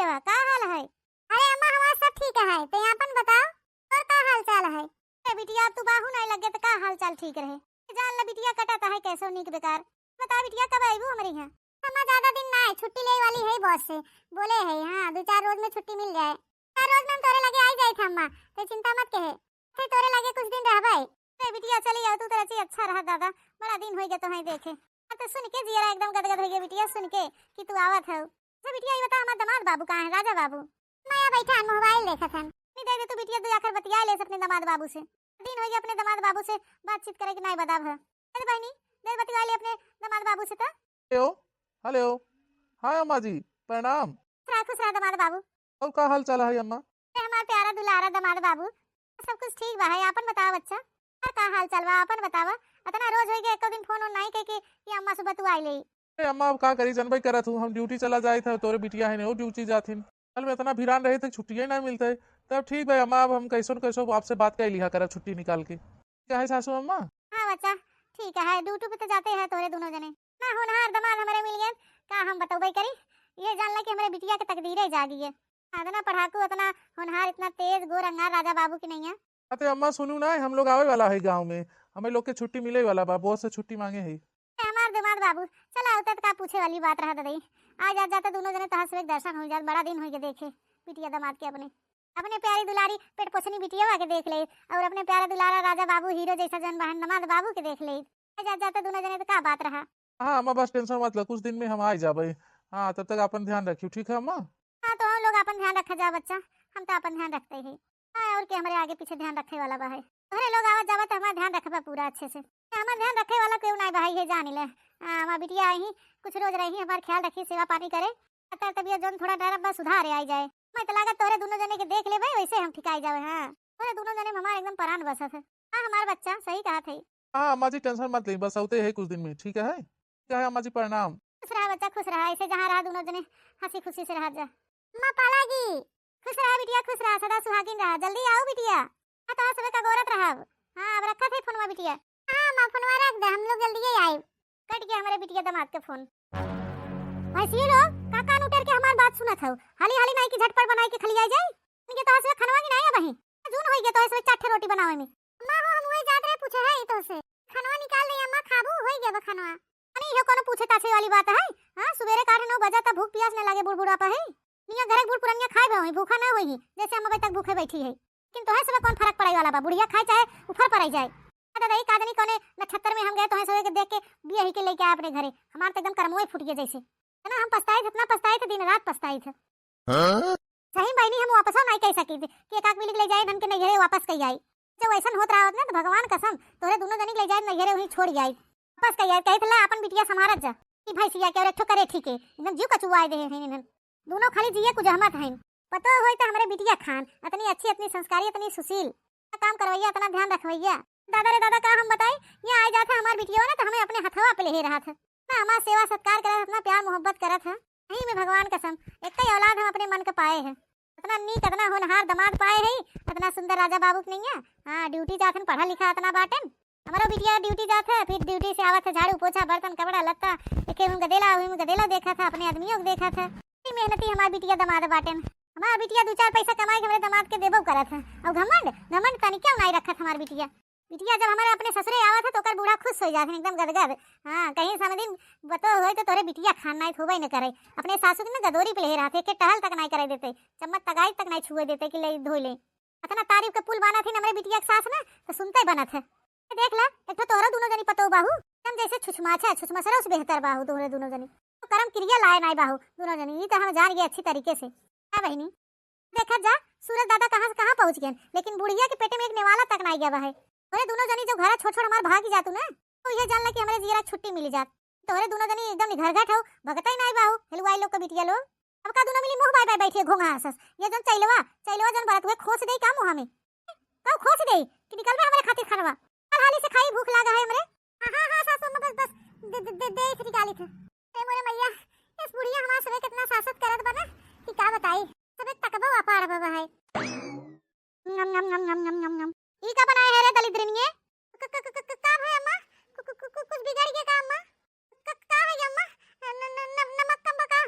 बतियावा, का हाल है? अरे अम्मा हमारा सब ठीक है, तो यहाँ अपन बताओ और का हाल चाल है? ए बिटिया तू बाहू नहीं लगे तो का हाल चाल ठीक रहे? जान ला बिटिया कटाता है कैसो नीक बेकार। बता बिटिया कब आईबू हमारे यहाँ? हमारा ज्यादा दिन ना है, छुट्टी ले वाली है बॉस से, बोले है हाँ 2-4 रोज में छुट्टी मिल जाए। 4 रोज में हम तोरे लगे आई जाए थे अम्मा, तो चिंता मत कहे, फिर तोरे लगे कुछ दिन रहबै। ए बिटिया चली आओ, तू तो अच्छी अच्छा रहा दादा, बड़ा दिन हो गया तो है देखे। तो सुन के जिया एकदम गदगद हो गया बिटिया सुन के कि तू आवत है। तो बिटिया ये बता हमारा दामाद बाबू कहाँ है, राजा बाबू? मैं बैठा मोबाइल देखत हन। नहीं दे दे तू बिटिया, तू जाकर बतिया ले अपने दामाद बाबू से, दिन हो गया अपने दामाद बाबू से बातचीत करे कि नहीं बताब है। अरे बहनी दे बतिया ले अपने दामाद बाबू से। तो हेलो हेलो, हाँ अम्मा जी प्रणाम। खुश रहा दामाद बाबू। और का हाल चाल है अम्मा? हमारा प्यारा दुलारा दामाद बाबू, सब कुछ ठीक बा है। अपन बताओ बच्चा, का हाल चाल बा अपन बतावा। इतना रोज हो गया एक दिन फोन नहीं कह के कि अम्मा सुबह तू आई ले। अरे अम्मा अब का करी जनबई करत हूँ, हम ड्यूटी चला जाए थे, तोरे बिटिया है ने वो ड्यूटी जाथिन, कल में इतना भिरान रहे थे छुट्टियां नहीं मिलते। तब ठीक भाई अम्मा, अब हम कैसो न कैसो आपसे बात कर लिया करब छुट्टी निकाल के। क्या है सासू अम्मा? हाँ बच्चा ठीक है, ड्यूटी पे तो जाते हैं तोरे दोनों जने ना। होनहार दामाद हमारे मिल गए, का हम बताओ करी। ये जान ला कि हमारे बिटिया की तकदीर ही जागी है। इतना पढ़ाकू इतना होनहार इतना तेज गोर अंगार राजा बाबू की नहीं है। अरे अम्मा सुनू ना, हम लोग आवे वाला है गाँव में, हमें लोग के छुट्टी मिले वाला बा, बहुत से छुट्टी मांगे है। हमार दामाद बाबू चला उतर का पूछे वाली बात रहा दई। आज आज जाते दोनों जने तहस एक दर्शन हो जात, बड़ा दिन हो गए देखे बिटिया दामाद के। अपने अपने प्यारी दुलारी पेट पोछनी बिटिया के देख ले, और अपने प्यारे दुलारा राजा बाबू हीरो जैसा जन बहन दामाद बाबू के देख ले। आज आज जाते दोनों जने तो का बात रहा। हाँ अम्मा बस टेंशन मत लो, कुछ दिन में हम आ जाबे। हाँ तब तक अपन ध्यान रखियो, ठीक है अम्मा? हाँ तो हम लोग अपन ध्यान रखा जा बच्चा, हम तो अपन ध्यान रखते ही। हाँ और के हमारे आगे पीछे ध्यान रखे वाला बा है। अरे लोग आवत जावत हमारा ध्यान रखबा पूरा अच्छे से, हमारा ध्यान रखे वाला क्यों नहीं भाई है जान ले। हमारा बिटिया आई कुछ रोज रही हमारा ख्याल रखी सेवा पानी करे, तबियत जन थोड़ा डर बस सुधार आई जाए। मैं तो लागत तोरे दोनों जने के देख ले भाई वैसे हम ठिकाई जावे। हाँ तोरे दोनों जने में हमारा एकदम प्राण बसत है। हाँ हमारा बच्चा सही कहा थे। हाँ अम्मा जी टेंशन मत ली, बस होते है कुछ दिन में, ठीक है? क्या है अम्मा जी प्रणाम। खुश रहा बच्चा खुश रहा, ऐसे जहाँ रहा दोनों जने हंसी खुशी से रह जा। माँ पालागी खुश रहा बिटिया, खुश रहा सदा सुहागिन रहा। जल्दी आओ बिटिया, हाँ तो सुबह का गोरत रहा। हाँ अब रखा थे फोनवा बिटिया। हाँ माँ फोनवा रख दे, हम लोग जल्दी ही आए। कट गया हमारे बिटिया दामाद के फोन। भैंसिए लोग का कान उतर के हमारी बात सुनत हो, हाली हाली नहीं कि झटपट बनाई के खली आ जाए। इनके तो हसवे खनवा की नहीं है वही जून होई गया तो इसमें चार रोटी बनावे में। माँ हो हम वही जात रहे पूछे है तो से खनवा निकाल ले अम्मा खाबू होई गया खनवा। अरे ये कोनो पूछे ताछे वाली बात है? हां सवेरे 9 बजे तक भूख प्यास न लागे बुढ़बुढ़ा पे है। निया घरे बुढ़ पुरनिया खाए भाई भूखा ना होई जैसे हम अभी तक भूखे बैठी है। लेकिन तोहे सब कौन फर्क पड़ाई वाला बा, बुढ़िया खाए चाहे ऊपर पड़ाई जाए। अरे दही कादनी कोने नक्षत्र में हम गए तोहे सब के देख के बिया ही के लेके आए अपने घरे। हमार तो एकदम कर्मोए फूट गए जैसे है ना। हम पछताए थे, इतना पछताए थे, दिन रात पछताए थे। सही बहनी हम वापस नहीं कह सकी थी कि एक मिली ले जाए ढंग के नहीं घरे वापस कही आई। जब ऐसा होत रहा ना तो भगवान कसम तोरे दोनों जनी ले जाए नहीं घरे वहीं छोड़ जाए वापस कही आई। कहे ला अपन बिटिया समारत जा कि भाई सिया के और एक करे ठीक है एकदम जीव कचुआए दे हैं इन्हन दोनों खाली जिए कुछ जहमत हैं। पता होई तो हमारे बिटिया खान इतनी अच्छी इतनी संस्कारी इतनी सुशील काम करवैया इतना ध्यान रखवैया। दादा रे दादा का हम बताए ये आ जाता हमार बिटिया ना तो हमें अपने हथवा पे ले रहा था ना, हमारा सेवा सत्कार करत अपना प्यार मोहब्बत करत है। नहीं में भगवान कसम एक ही औलाद हम अपने मन के पाए हैं। इतना नीक इतना होनहार दामाद पाए है, इतना सुंदर राजा बाबू नहीं है। हाँ ड्यूटी जाथन पढ़ा लिखा इतना बाटन हमारा बिटिया ड्यूटी जाता है, फिर ड्यूटी से आवत है झाड़ू पोछा बर्तन कपड़ा लत्ता एक गदेला देखा था, अपने आदमियों को देखा था। मेहनती हमारी बिटिया दामाद बाटन। हमारा बिटिया 2-4 पैसा कमाई के हमारे दामाद के देबो करत है। और घमंड घमंड तनी क्यों नहीं रखत हमारी बिटिया। बिटिया जब हमारे अपने ससुरे आवत है तो कर बूढ़ा खुश हो जाते एकदम गदगद। हाँ कहीं समझिन बतो होए तो तोरे बिटिया खाना नहीं होबे न करे। अपने सासू के ना गदोरी पे ले रहते के टहल तक नहीं करे देते, चम्मच तगाई तक नहीं छुए देते कि ले धो ले। इतना तारीफ के पुल बना थी हमारे बिटिया के सास ना तो सुनते बनत है। देख ला एक तो तोहरा दोनों जनी पतो बाहू हम जैसे छुछमाछा छुछमसरा उस बेहतर बाहू तोहरे दोनों जनी तो कर्म क्रिया लाए नहीं बाहू दोनों जनी। ये तो हम जान गए अच्छी तरीके से। हां बहनी देखा जा सूरज दादा कहां से कहां पहुंच गए, लेकिन बुढ़िया के पेटे में एक नेवाला तक नहीं गया है। तोरे दोनों जनी जो घर छोड़ छोड़ हमार भाग जातू ना तो ये जान ला कि हमारे जीरा छुट्टी मिल जात। तोरे दोनों जनी एकदम घर घाट हो भगता ही नहीं बाहू हेलवाई लोग का बिटिया लोग। अब का दोनों मिली मुंह बाय बाय बैठे घोंगा हंसस ये जन चैलवा जन बरत हुए खोस दे का मुंह में का खोस दे कि निकल में हमारे खातिर खनवा हाली से खाई भूख लागा है हमरे। हां हां सासू में बस दे निकाली थे। ए मोरे मैया इस बुढ़िया हमार सबे कितना सासत करत बना कि का बताई सबे तकबो अपार बाबा है। नम नम नम नम नम नम ई का बनाए है रे दलिद्रनिए का है अम्मा कुछ बिगड़ गया का अम्मा का है अम्मा नमक कम बका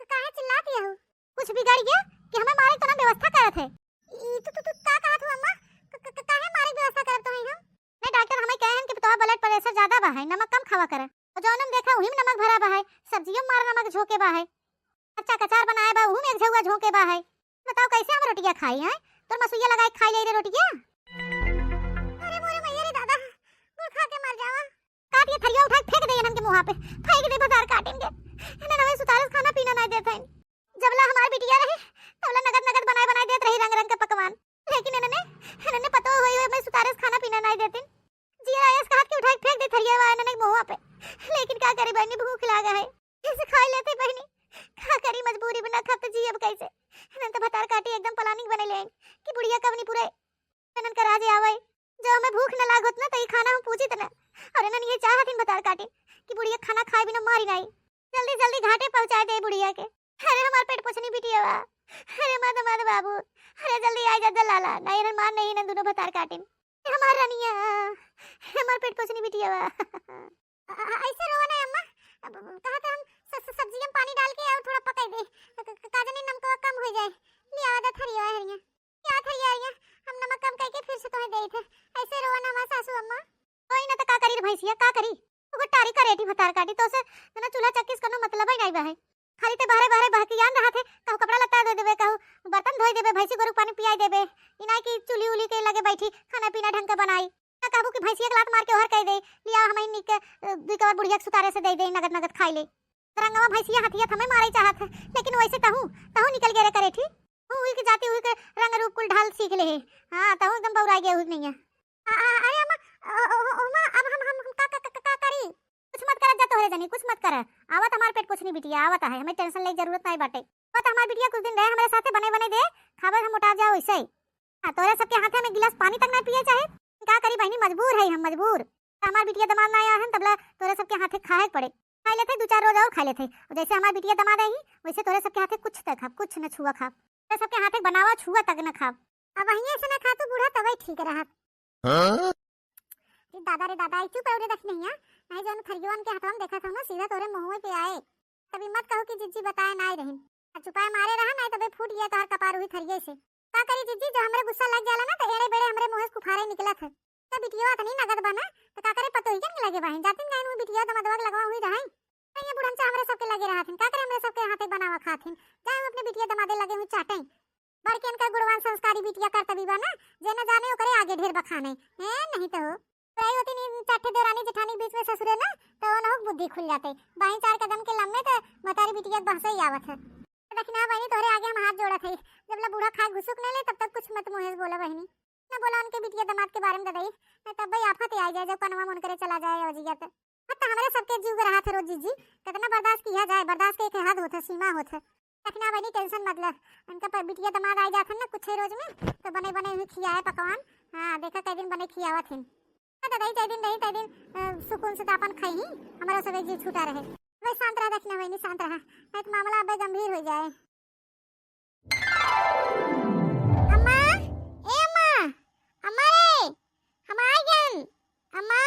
काहे चिल्लाती हो कुछ बिगड़ भैया कि हमें मारे तो ना व्यवस्था करत है। ई तू का कहत हो अम्मा? काहे मारे व्यवस्था करत हो हम? नहीं डॉक्टर हमें कहे हैं कि तो ब्लड प्रेशर ज्यादा बा है, नमक कम खावा करे। और जो हम देखा वही में नमक भरा बा है, सब्जियों में मार नमक झोंके बा है, अच्छा कचार बनाए बा वही में एक झुआ झोंके बा है। बताओ कैसे हम रोटियां खाई हैं? तो मसुइया लगाए खाई ले रे रोटियां। अरे मोरे मैया रे दादा, गुड़ खा के मर जावा। काट के थरिया उठा के फेंक दे इनके मुंह पे, फेंक दे बाजार काटेंगे। इन्हें नवे सुतारस खाना पीना नहीं देते हैं। जबला हमारी बिटिया रहे तबला नगद नगद बनाए बनाए देत रही रंग रंग के पकवान, लेकिन इन्हें पतो हुई हुई मैं सुतारस खाना पीना नहीं देती। जिया आयस का हाथ के उठा के फेंक दे थरिया वाला इन्हें मुंह पे। लेकिन क्या करी बहनी, भूख लागा है, इसे खा लेते बहनी। क्या करी मजबूरी बिना खाते जी अब कैसे। इन्हें तो भतार काटी एकदम प्लानिंग बने ले कि बुढ़िया कब नहीं पूरे इन्हें का राजे आवे। जो हमें भूख न लागत ना तो ये खाना हम पूछी तना, और इन्हें ये चाहत इन भतार काटी कि बुढ़िया खाना खाए बिना मारी नहीं। जल्दी जल्दी घाटे पहुंचा दे बुढ़िया के। अरे हमार पेट पोछनी बिटिया बा, अरे मद बाबू, अरे जल्दी आ जा दलाला, नहीं इन्हें मार नहीं इन्हें दोनों भतार काटिन। हमार रनिया, हमार पेट पोछनी बिटिया बा। ऐसे रो ना अम्मा, कहा था हम सब्जी में पानी डाल के और थोड़ा पकाई दे, काजनी नमक कम हो जाए। ले आदा थरिया हरिया, क्या थरिया हरिया, हम नमक कम करके फिर से तुम्हें दे थे। ऐसे रो ना हमार सासू अम्मा। कोई ना तो का करी रे भैंसिया, का करी वो टारी करेटी भतार काटी तो से ना चूल्हा चक्की से कोनो मतलब ही नहीं बा है। खाली ते बाहरे बाहरे बहकियान रहा थे, कहू कपड़ा लत्ता दे देबे, कहू बर्तन धोई देबे, भैंसी गोरु पानी पियाई देबे। इना की चुली उली के लगे बैठी खाना पीना ढंग का बनाई। का कहू कि भैंसिया के लात मार के ओहर कह दे, लिया हमें निक दुई कवर बुढ़िया के सुतारे से दे दे, नगद नगद खाई ले। रंगवा भैंसिया हथिया हमें मारे चाहत है, लेकिन वैसे तहू तहू निकल गए रे करेठी। हुई के जाती हुई के रंग रूप कुल ढाल सीख ले। हां तहू एकदम बौराई गए हुई नहीं है। अरे अम्मा अब हम का करी? कुछ मत कर जा तोहरे जनी, कुछ मत कर। आवत हमार पेट कुछ नहीं बिटिया, आवत है, हमें टेंशन ले जरूरत नहीं बाटे। बस हमार बिटिया कुछ दिन रहे हमारे साथे बने बने दे, खाबर हम उठा जाओ वैसे ही। हां तोरे सबके हाथे में गिलास पानी तक ना पिए चाहे, का करी बहनी, मजबूर है हम, मजबूर। हमार बिटिया दमाद ना आया है तबला तोरे सबके हाथे खाए पड़े। खा लेते दो चार रोज और खा लेते, जैसे हमार बिटिया दमाद आई वैसे तोरे सबके हाथे कुछ तक खा, कुछ न छुआ खा। तोरे सबके हाथे बनावा छुआ तक न खा। अब वहीं ऐसे न खा तू बूढ़ा तब ठीक रहा। दादा रे दादा चुप रहो रे, देख नहीं है नहीं जो थरियोन के हाथों में देखा था ना सीधा तोरे मुंह पे आए। तभी मत कहो कि जिज्जी बताए ना रही, चुपाए मारे रहा नहीं तबे फूट गया तोहर कपार हुई थरिये से। का करी जिज्जी, जो हमरे गुस्सा लग जाला ना तो एड़े बेड़े हमरे मुंह से कुफारे निकला था। तो बिटिया तनी नगद बना तो का करे पतो ही के लगे बाहिन जातिन गए नु बिटिया तो मदवग लगवा हुई रही। ये बुढ़न से हमरे सबके लगे रहथिन, का करे हमरे सबके हाथे बनावा खाथिन। जाए अपने बिटिया दमादे लगे हुई चाटे। बड़केन का गुणवान संस्कारी बिटिया करतबी बा ना, जे न जाने ओकरे आगे ढेर बखाने हैं नहीं तो प्राई होती नी चाटे देरानी जेठानी बीच में ससुरे ना तो न बुद्धि खुल जाते। बाई चार कदम के लम्बे तो मतारी बिटिया बहसे ही आवत है। देखना बहनी तोरे आगे हम हाथ जोड़ा थे, जब ला बूढ़ा खा घुसुक नहीं ले तब तक कुछ मत मुहेस बोला बहनी, न बोला उनके बिटिया दमाद के बारे में ददाई तब भाई आफत आ जाए जब कनवा मन करे चला जाए अजियत। हत्ता हमारे सबके जीव रहा था रोज जीजी, कितना बर्दाश्त किया जाए, बर्दाश्त के एक हद होता सीमा होता। देखना बहनी टेंशन मतलब उनका पर बिटिया दमाद आ जाते ना कुछ रोज में तो बने बने हुए खियाए पकवान। हां देखा कई दिन बने खियावत हैं दादाई, कई दिन नहीं कई दिन सुकून से तापन खाई ही हमारा सब एक जीव छूटा रहे। वही शांत रहा, देखना बहनी शांत रहा, नहीं तो मामला अब गंभीर हो जाए। अम्मा ए अम्मा, अम्मा रे हम आ गए। अम्मा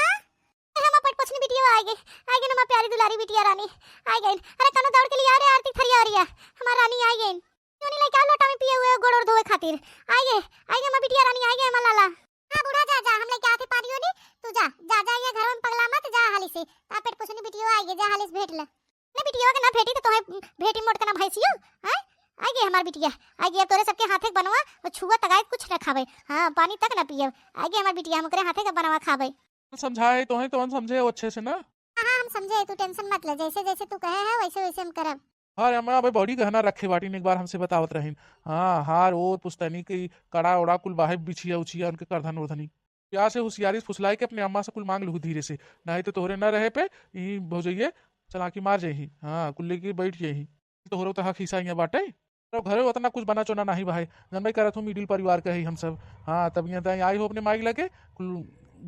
हम पट पछनी बिटिया आ गए ना, प्यारी दुलारी बिटिया रानी आ गए। अरे कनो दौड़ के लिए आ रे आरती थरिया आ रही है, हमारा रानी आ गए। क्यों नहीं लेके आ लोटा में पिए हुए गोड़ और धोए खातिर आ गए हमारी बिटिया रानी आ गए। हमारा लाला हां बूढ़ा जा जा, हम लेके आते पानी होनी, तू जा जा जा ये घर में पगला मत जा हाली से। ता पेट पछनी बिटिया आ गए, जा हाली से भेट ले ना बिटिया के ना भेटी तो तोहे भेटी मोट के ना भैसियो हैं। आ गए हमार बिटिया आ गए, तोरे सबके हाथे बनवा और छुआ तगाए कुछ न खावे, हां पानी तक ना पिए। आ गए हमार बिटिया, हम करे हाथे का बनवा खावे। समझाए तो है तो हम समझे अच्छे से ना। हां हम समझे, तू टेंशन मत ले, जैसे जैसे तू कहे है वैसे वैसे हम करब। अरे अम्मा भाई बड़ी गहना रखे बाटी ने एक बार हमसे बतावत रहीन। हाँ हार ओ पुस्तैनी की कड़ा उड़ा कुल बाहे बिछिया उछिया उनके करधन उर्धनी प्यार से होशियारी से फुसलाई के अपने अम्मा से कुल मांग लू धीरे से, नहीं तो तोहरे न रहे पे यही हो जाइए चलाकी मार जाही। हाँ कुल लेके बैठ जाही तोहरो तो हक हिस्सा यहाँ बाटे। तो घरे उतना कुछ बना चोना नहीं भाई, जन भाई करत हूँ मिडिल परिवार के ही हम सब। हाँ तब यहाँ आई हो अपने माइक लगे कुल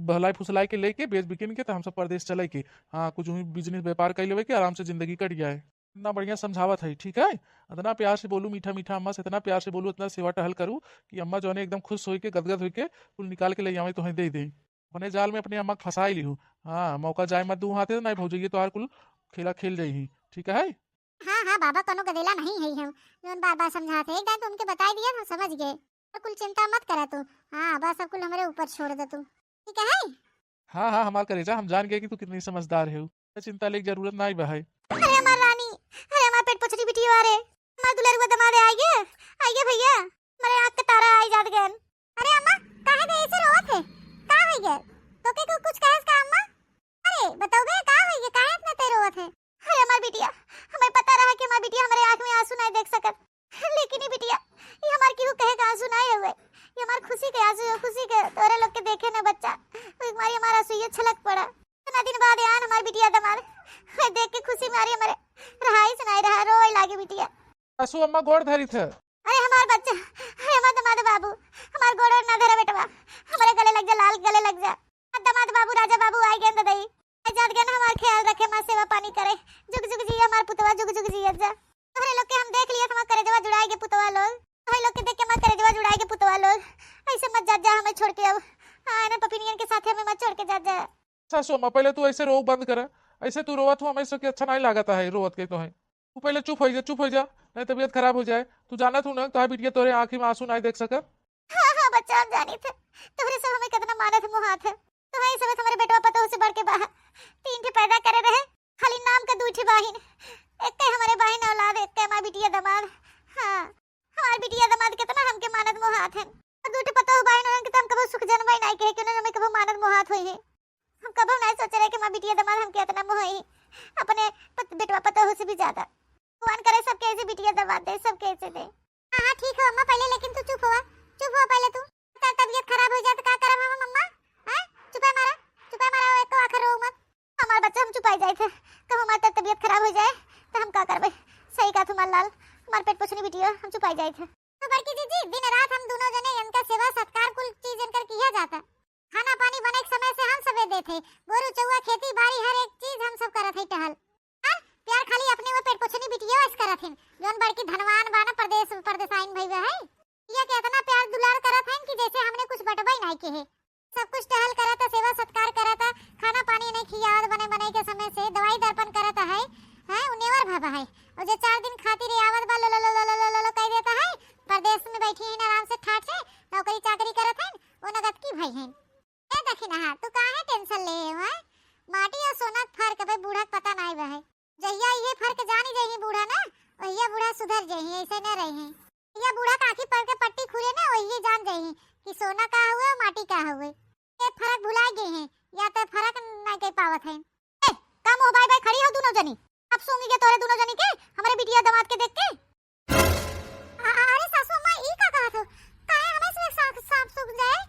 भलाई फुसलाई के लेके बेच बिकिन के तो हम सब परदेश चले के। हाँ कुछ बिजनेस व्यापार कर लेवे के आराम से जिंदगी कट जाए। इतना बढ़िया समझावत है, ठीक है। इतना प्यार से बोलू मीठा मीठा अम्मा से, इतना प्यार से बोलू, इतना सेवा टहल करूँ कि अम्मा जो है एकदम खुश होके गदगद होके कुल निकाल के ले आवे तो दे दें। अपने जाल में अपने अम्मा फंसा ही ली हूँ। हाँ मौका जाए मत दू हाथे नहीं भौजाइए तो हर कुल खेला खेल जाही, ठीक है। हाँ हाँ बाबा कोनो गदेला नहीं है हम जोन बार बार समझाते एक टाइम तो उनके बता दिया हम समझ गए और कुल चिंता मत करा तू। हाँ बस सब कुल हमारे ऊपर छोड़ दे तू, ठीक है? हाँ हाँ हमार करेजा, हम जान गए कि तू कितनी समझदार है। चिंता लेके जरूरत नहीं भाई। अरे हमार रानी, अरे हमार पेट पोछरी बिटिया वारे, हमार दुलेर को दमादे आइए भैया, मेरे आँख के तारा आई जात गन। अरे अम्मा काहे दे ऐसे रोवत है, का हो गया तो के कुछ कहेस का अम्मा? अरे बताओ बे का हो गया, काहे इतना ते रोवत है? अरे हमार बिटिया, हमें पता रहा कि हमार बिटिया हमारे आँख में आंसू नहीं देख सकत, लेकिन ये बिटिया ये हमार केहू कहे का आंसू नहीं हुए, ये हमार खुशी के आंसू है, खुशी के तोरे लोग के देखे ना बच्चा एक बार हमारा सुइया छलक पड़ा। इतना दिन बाद यान हमार बिटिया दमाद मैं देख के खुशी मारी हमारे रहाई सुनाई रहा रोए लागे बिटिया। सासू अम्मा गोड़ धरी थे। अरे हमार बच्चा, अरे हमार दमाद बाबू, हमार गोड़ ना धरे बेटवा, हमारे गले लग जा, लाल गले लग जा। दमाद बाबू राजा बाबू आई गेंद दई जात गन, हमार ख्याल रखे, मां सेवा पानी करे, जुग जुग जी हमार पुतवा जुग जुग जी जा। तोहरे लोग के हम देख लिया, हमार करेजवा जुड़ाई के पुतवा लोग, तोहरे लोग के देख के हमार करेजवा जुड़ाई के पुतवा लोग। ऐसे मत जा हमें छोड़ के, अब हां ना पपिनियन के साथ हमें मत छोड़ के जा। सासू अम्मा पहले तू ऐसे रो बंद कर, ऐसे तू रोवत हो हमें सबके अच्छा नहीं लागता है रोवत के तो है। तू पहले चुप हो जा नहीं तबीयत खराब हो जाए। तू जाना तू ना तो बिटिया तोरे आंखी में आंसू नहीं देख सकत। हां हां बच्चा हम जानी थे तोहरे सब हमें कितना मानत मोहात है, तो है सब हमारे बेटवा पतो से बढ़ के बाहर तीन ठे पैदा करे रहे, खाली नाम का दू ठे बाहिन, एक के हमारे बाहिन औलाद, एक के हमार बिटिया दमाद। हां हमार बिटिया दमाद कितना हमके मानत मोहात है, और दू ठे पतो बाहिन होन के तो हम कबो सुख जनवाई नहीं कहे कि हमें कबो मानत मोहात होई है। हम कबो नहीं सोच रहे कि हमार बिटिया दमाद हमके इतना मोहई अपने बेटवा पतो से भी ज्यादा। भगवान करे सब कैसे बिटिया दमाद दे, सब कैसे दे। हां ठीक है अम्मा पहले, लेकिन तू चुप हो पहले, तू तबीयत खराब हो जाए तो का करब हम अम्मा? हैं चुपे मारा एक तो आखिर रो मत। हमार बच्चा हम चुपाई जाए थे, कब हमार तबीयत खराब हो जाए तो हम का करबे? सही कहा तुम्हार लाल, हमार पेट पोछनी बिटिया हम चुपाई जाए थे। तो बड़की जीजी दिन रात हम दोनों जने इनका सेवा सत्कार कुल चीज इनकर किया जाता, खाना पानी बने के समय से हम सबे देते, गोरु चौवा खेती बाड़ी हर एक चीज हम सब करत है टहल। हां प्यार खाली अपने में पेट पोछनी बिटिया वैस करत है, जोन बड़की धनवान बाना परदेसाइन भईवे है, ये के इतना प्यार दुलार करत है कि जैसे हमने कुछ बटवाई नहीं के है। सब कुछ टहल करता, सेवा सत्कार करता, खाना पानी नहीं खियावत, बने के समय से दवाई दर्पण करता है, हैं उनेवर भाबा है, और जो 4 दिन खातिर आवत बा लो कह देता है, परदेश में बैठी है आराम से ठाट से नौकरी चाकरी करत है, वो नगद की भाई है। ए देखी ना तू काहे टेंशन ले है? माटी और सोना का फर्क बे बूढ़ा पता नहीं बा है, जहिया ये फर्क जानी जही बूढ़ा ना वहिया बूढ़ा सुधर जही, ऐसे न रही ये बूढ़ा काकी पर के पट्टी खुले ना वही जान जही कि सोना का हुए माटी का हुए, ये फर्क भुला गए हैं या तो फर्क नहीं कह पावत है। ए काम हो बाय बाय खड़ी हो दोनों जनी, अब सूंगी तोरे दोनों जनी के हमारे बिटिया दामाद के देख के। अरे सासू मां ई का कहत हो, काहे हमें से सांप सूख जाए?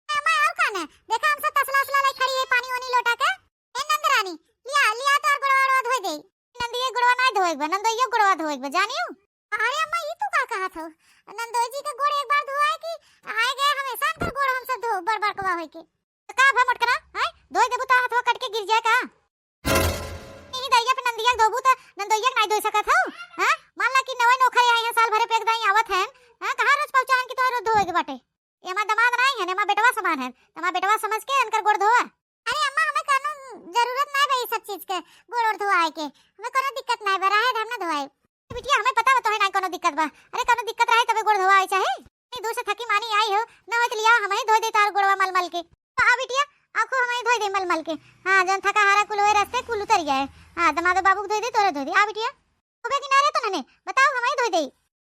मैं और काने देखा हम सब तसला लाई खड़ी है पानी वानी लोटा के। ए नंदरानी लिया तो गोड़वा धोई दे। नंदिए गोड़वा नहीं धोएब, नंदोइयो गोड़वा धोएब जानियो। अरे अम्मा ई तू का कहत हो, नंदोई जी का गोड़ एक बार धोआए कि आए गए हमेशा कर गोड़ हम सब धो बार कवा होई के का भा मटकना है धोई देबू ता हाथवा कट के गिर जाए का? ई दैया पे नंदिया धोबू ता नंदोइया नहीं धोई सकत हो। हां मान ला कि नवे नोखरे आए हैं साल भरे पे एक दाई आवत हैं, हां कहां रोज पहुंचान की तो रोज धोए के बाटे। ये हमार दामाद नहीं है, हमार बेटवा समान है, हमार बेटवा समझ के इनकर गोड़ धोआ। अरे अम्मा हमें कानून जरूरत नहीं है सब चीज के गोड़ धोआए के, हमें कोनो दिक्कत नहीं बा, रहे हम ना धोआए बिटिया, हमें पता बा तोहे ना कोनो दिक्कत बा। अरे कोनो दिक्कत रहे तबे गोड़ धोआए चाहे नहीं, दूर से थकी मानी आई हो ना होत लिया हमें धो दे तार गोड़वा मल के। हां बिटिया आंखों हमें धो दे मल के। हां जन थका हारा कुल होए रास्ते कुल उतर गया है। हां दमादो बाबू को धो दे तोरे धो दे। आ बिटिया होबे किनारे तो नने बताओ हमें धो दे।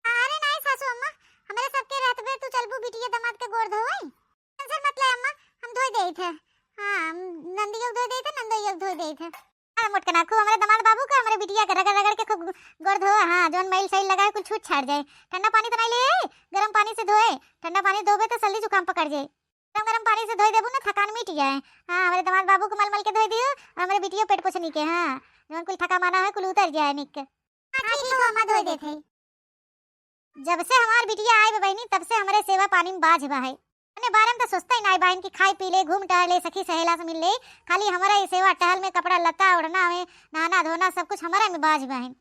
अरे नहीं सासू अम्मा हमारे सबके रहतबे तू चलबू बिटिया दमाद के गोड़ धोए, टेंशन मत ले अम्मा हम धो देई थे। हां नंदियो धो देई थे, नंदोइयो धो देई थे। हां मोटकना को हमारे दमाद बाबू का हमारे बिटिया के रगड़ रगड़ के खूब गोड़ धोए। हां जोन मैल सही लगाए कुछ छूट छाड़ जाए, ठंडा पानी तो नहीं ले, गरम पानी से धोए, ठंडा पानी धोबे तो जल्दी जुकाम पकड़ जाए, गरम पानी से धोई देबू ना थकान मिट जाए। हां हमारे दमाद बाबू को मल के धोई दियो और हमारे बिटिया पेट पोछनी के। हां जोन कुल थका माना है कुल उतर जाए निक के। हां ठीक है अम्मा धोई देथे। जब से हमार बिटिया आए बहनी तब से हमारे सेवा पानी में बाज बा है, अपने बारे में तो सोचता ही नहीं बहन की खाई पी ले घूम टहले सखी सहेला से मिल ले, खाली हमारा ये सेवा टहल में कपड़ा लत्ता ओढ़ना में नहाना धोना सब कुछ हमारा में बाज बहन।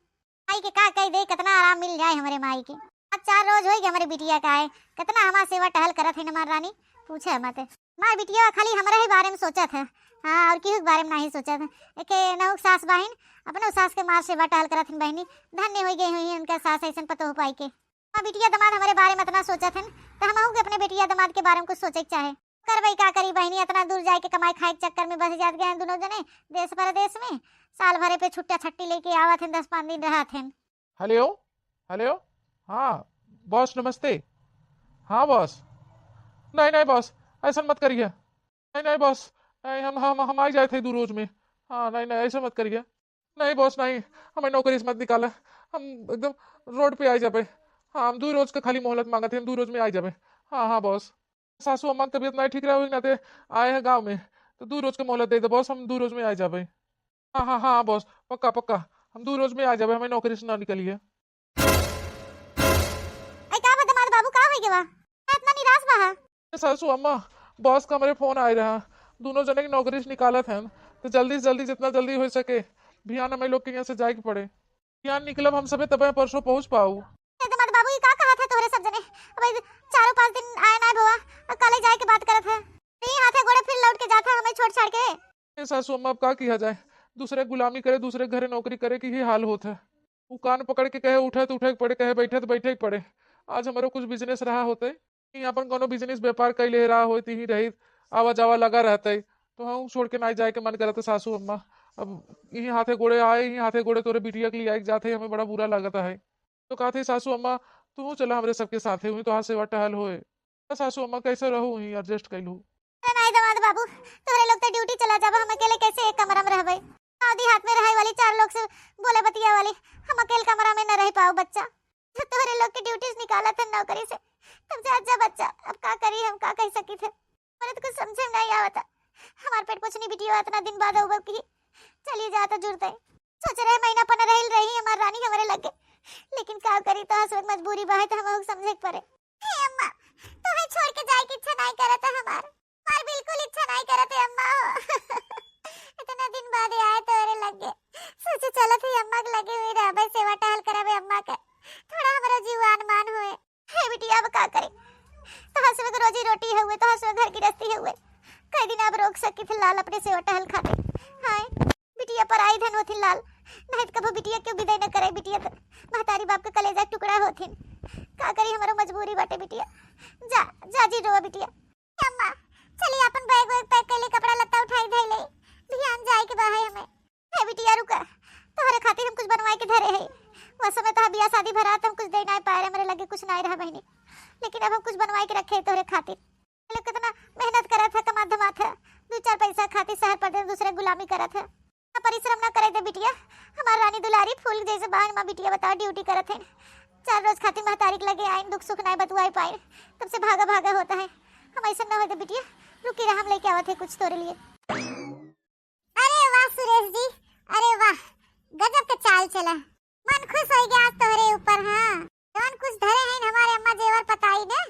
माई के का कही दे कितना आराम मिल जाए हमारे माई के। अब 4 रोज होई हमारे बिटिया का है, कितना हमारा सेवा टहल करत है हमार रानी पूछे मत। मार बिटिया खाली हमारे ही बारे में सोचत है, हाँ और केहू के बारे में नहीं सोचत एके नहुक सास बहिन अपने सास के मार सेवा टहल करत बहनी धन्य हो गई हुई उनका सास ऐसा पता हो पाई के बिटिया दामाद हमारे बारे में इतना सोचत हन तो हम के अपने बेटिया दामाद के बारे में कुछ सोचे के चाहे करबई का करी बहनी इतना दूर जाए के कमाई खाए के चक्कर में बस जात गए दोनों जने देश परदेश में साल भरे पे छुट्टा छट्टी लेके आवत हैं 10-5 दिन रहत हैं। हेलो हेलो, हाँ बॉस नमस्ते। हाँ बॉस, नहीं नहीं बॉस ऐसा मत करिए, नहीं नहीं बॉस, नहीं हम आ जाए थे 2 रोज में। हाँ नहीं नहीं ऐसा मत करिए, नहीं बॉस नहीं, हमें नौकरी से मत निकाला, हम एकदम रोड पे आ जाबे। हाँ हम 2 रोज का खाली मोहलत मांगते हैं, 2 रोज में आ जाबे। हाँ हाँ बॉस, सासू अम्मा की तबीयत नहीं ठीक रही ना, आए हैं गाँव में तो 2 रोज का मोहलत दे दो बॉस, हम 2 रोज में आ जाबे। हाँ हाँ हाँ बॉस, पक्का पक्का हम 2 रोज में आ जाबे, हमें नौकरी से ना निकलिए। आई का दामाद बाबू का होई गेवा इतना निराश बा? सासू अम्मा बॉस का मेरे फोन आए रहा, दोनों जने की नौकरी से निकालत हैं, तो जल्दी से जल्दी जितना जल्दी हो सके भियान हमें लोग के यहाँ से जाए के पड़े। भियान निकलब हम सबे तब परसों पहुँच पाऊ। दामाद बाबू ये का कहा था तोरे सब जने अब 4-5 दिन आए ना भवा और कल जाए के बात करत है नहीं हाथे गोड़े फिर लौट के जाता हमें छोड़ छाड़ के। सासू अम्मा अब का किया जाए, दूसरे गुलामी करे दूसरे घरे नौकरी करे की ही हाल होता है। वो कान पकड़ के कहे उठे तो उठे पड़े, कहे बैठे तो बैठे ही पड़े। आज हमारा कुछ बिजनेस रहा होते अपन कोनो बिजनेस व्यापार कई ले रहा होती ही रही आवा जावा लगा रहता है तो हम छोड़ के ना जाए के मन करते। सासू अम्मा अब यही हाथे गोड़े आए, यही हाथे गोड़े तोरे बिटिया के लिए आए जाते हमें बड़ा बुरा लगता है। तो कहते सासू अम्मा तू चला हमारे सबके साथ हुई तो हाथ सेवा टहल होए। सासू अम्मा कैसे रहूँ ही एडजस्ट कैलू। नहीं दामाद बाबू तोरे लोग तो ड्यूटी चला जाबा, हम अकेले कैसे एक कमरा में रहबे? आधी हाथ में रहे वाली 4 लोग से बोले बतिया वाली हम अकेले कमरा में न रह पाओ। बच्चा तोरे लोग के ड्यूटी से निकाला था नौकरी से, तब जा बच्चा अब का करी, हम का कह सकी थे, मेरे तो कुछ समझ में नहीं आवता। हमार पेट पोछनी बिटिया इतना दिन बाद उबक की चली जाता जुड़ते सोच रहे महीना पन रही हमार रानी हमारे लगे, लेकिन का करी तो हसवत मजबूरी बा है तो हम समझे के पड़े। हे अम्मा तुम्हें छोड़ के जाए की इच्छा नहीं करता हमार बिल्कुल इच्छा नहीं करते अम्मा। इतना दिन बाद आए तोरे लगे सोचे चलो थे अम्मा के लगे हुए रहबे सेवा टहल कराबे अम्मा के थोड़ा हमारा जीवन मान होए। हे बिटिया अब का करे तो हसवे को रोजी रोटी हुए तो हसवे घर की रस्ती हुए कई दिन अब रोक सकी थे लाल अपने सेवा टहल खाते। हाय बिटिया पर आई धन होती लाल नहीं तो कभी बिटिया क्यों विदाई न करे। बिटिया तो महतारी बाप के कलेजा टुकड़ा होथिन, का करी हमारा मजबूरी बाटे। बिटिया जा जा जी रो बिटिया। अम्मा चलिए अपन बैग वैग पैक कर ले, कपड़ा लत्ता उठाई धई ले, ध्यान जाए के बाहर हमें। हे बिटिया रुका तोहरे खातिर हम कुछ बनवाए के धरे है, वो समय तो बियाह शादी भरा तो हम कुछ दे नहीं पाए, मेरे लगे कुछ नहीं रहा बहनी, लेकिन अब हम कुछ बनवाए के रखे तोहरे खातिर। लोग कितना मेहनत करा था कमा धमा था 2-4 पैसा खातिर शहर पर दूसरे गुलामी करा था, परिश्रम न करे थे। बिटिया हमारा रानी दुलारी फूल जैसे बहन माँ बिटिया बताओ ड्यूटी करत है 4 रोज खातिर महतारी लगे आए दुख सुख नहीं बतुआई पाए, तब से भागा भागा होता है। हम ऐसा न होते बिटिया रुकी रहा हम लेके आवत है कुछ तोरे लिए। अरे वाह सुरेश जी, अरे वाह गजब का चाल चला, मन खुश हो गया आज तोहरे ऊपर। हाँ जौन कुछ धरे हैं हमारे अम्मा जेवर पताई ने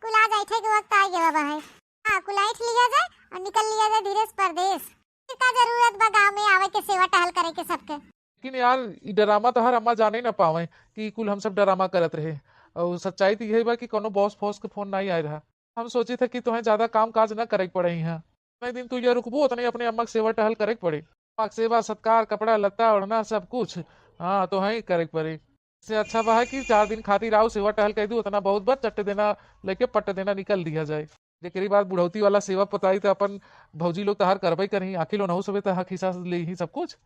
कुल आज ऐठे के वक्त आ गया बा है। हाँ कुल ऐठ लिया जाए और निकल लिया जाए धीरे से परदेश, का जरूरत बा गांव में आवे के सेवा टहल करे के सबके। लेकिन यार ई ड्रामा तो हर अम्मा जाने ही ना पावे कि कुल हम सब ड्रामा करत रहे, और सच्चाई तो यही बा कि कोनो बॉस फॉस के फोन नहीं आए रहा। हम सोचे थे कि तुम्हें ज्यादा काम काज न करे पड़े यहाँ, नहीं दिन तू ये रुकबो उतने अपने अम्मा के सेवा टहल करे पड़े, सेवा सत्कार कपड़ा लत्ता ओढ़ना सब कुछ हाँ तो है करे पड़े। इससे अच्छा बा है कि 4 दिन खातिर आओ सेवा टहल कर दू उतना बहुत बार चट्टे देना लेके पट्टे देना निकल दिया जाए। जेकरी बाद बुढ़ौती वाला सेवा पताई तो अपन भौजी लोग तो हर करबे करही, आखिर नहु सबे तो हक हिस्सा ले ही सब कुछ।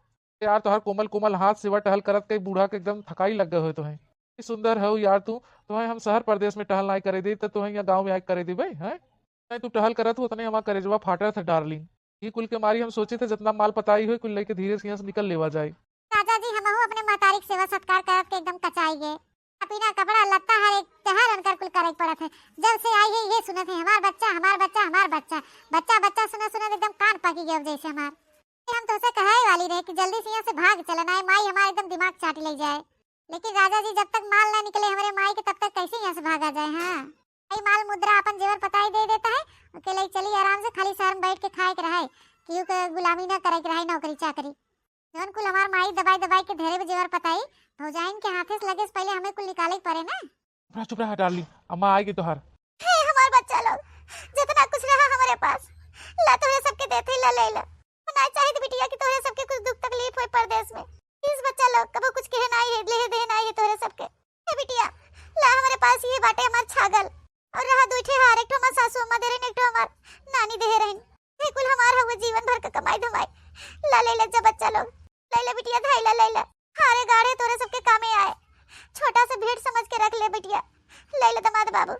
यार तो हर कोमल कोमल हाथ सेवा टहल करत के बूढ़ा के एकदम थकाई लग गए हो तो है सुंदर है यार तू तो है हम शहर प्रदेश में टहल नहीं करे दी तो है यहाँ गाँव में आके करे दी भाई है नहीं तू टहल करत हो उतने हमारा करेजवा फाटा था डार्लिंग। ये कुल के मारी हम सोचे थे जितना माल पताई हुई कुल लेके धीरे से यहाँ से निकल लेवा जाए। राजा जी हम अपने महतारी की सेवा सत्कार करत के एकदम कचाई गए, पीना कपड़ा लत्ता हर एक तहर अनकर कुल करे पड़त है। जब से आई है ये सुनत है हमार बच्चा हमार बच्चा हमार बच्चा बच्चा बच्चा सुना सुना एकदम कान पकी गए जैसे हमार। हम तो उसे कहे वाली रहे कि जल्दी से यहाँ से भाग चलना है, माई हमारा एकदम दिमाग चाट ले जाए, लेकिन राजा जी जब तक माल ना निकले हमारे माई के तब तक कैसे यहाँ से भागा जाए। हाँ माल मुद्रा अपन जेवर पताई दे देता है अकेले चली आराम से खाली शहर में बैठ के खाए के रहे, क्यों के गुलामी ना करे के रहे नौकरी चाकरी। जौन कुल हमार माई दबाई दबाई के धेरे जेवर पताई भौजाइन के हाथे से लगे से पहले हमें कुल निकाले पड़े ना। चुप रहा डार्लिंग, अम्मा आएगी तो हर हमार बच्चा लोग जितना कुछ रहा हमारे पास ला तो सबके देते ला ले ला। ना चाहिए बिटिया कि तोरे सबके कुछ दुख तकलीफ होए परदेश में। इस बच्चा लोग कबो कुछ कहे ना है ले दे ना है तोरे सबके। ए बिटिया ला हमारे पास ये बाटे हमार छागल और रहा दुठे हार एक ठो हमार सासू अम्मा दे रही एक ठो हमार नानी दे रही। ये कुल हमार हुए जीवन भर का कमाई धमाई। ला ले जा बच्चा लोग ले ले बिटिया धाई ला हारे गाड़े तोरे सबके कामे आए। छोटा सा भेंट समझ के रख ले बिटिया ले ले दमाद बाबू।